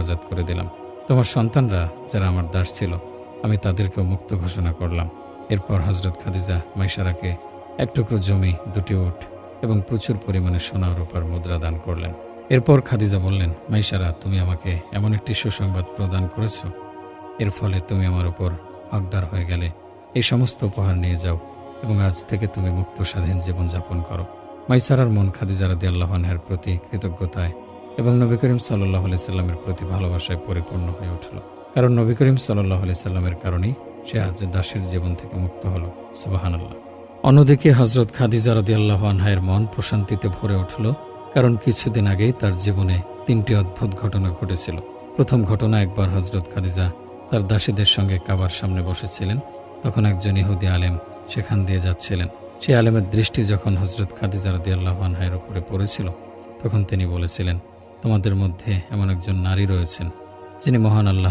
আজাদ করে দিলাম। তোমার সন্তানরা যারা আমার দাস ছিল, আমি তাদেরকেও মুক্ত ঘোষণা করলাম। এরপর হযরত খাদিজা মাইসারাকে এক টুকরো জমি, 2টি উট এবং প্রচুর পরিমাণে সোনা ও রূপার মুদ্রা দান করলেন। এরপর খাদিজা বললেন, মাইসারা, তুমি আমাকে এমন একটি সুসংবাদ প্রদান করেছ, এর ফলে তুমি আমার উপর হকদার হয়ে গেলে। এই সমস্ত উপহার নিয়ে যাও এবং আজ থেকে তুমি মুক্ত স্বাধীন জীবনযাপন করো। মাইসারার মন খাদিজা রাদিয়াল্লাহু আনহার প্রতি কৃতজ্ঞতায় এবং নবী করিম সাল্লাল্লাহু আলাইহি সাল্লামের প্রতি ভালোবাসায় পরিপূর্ণ হয়ে উঠল। কারণ নবী করিম সাল্লাল্লাহু আলাইহি সাল্লামের কারণেই সে আজ দাসের জীবন থেকে মুক্ত হলো। সুবহানাল্লাহ। অন্যদিকে হযরত খাদিজা রাদিয়াল্লাহু আনহার মন প্রশান্তিতে ভরে উঠল, কারণ কিছুদিন আগেই তার জীবনে 3টি অদ্ভুত ঘটনা ঘটেছিল। প্রথম ঘটনা, একবার হযরত খাদিজা তার দাসীদের সঙ্গে কাবার সামনে বসেছিলেন। তখন একজন ইহুদি আলেম সেখান দিয়ে যাচ্ছিলেন। সেই আলেমের দৃষ্টি যখন হযরত খাদিজা রাদিয়াল্লাহু আনহার উপরে পড়েছিল, তখন তিনি বলেছিলেন, তোমাদের মধ্যে এমন একজন নারী রয়েছেন যিনি মহান আল্লাহ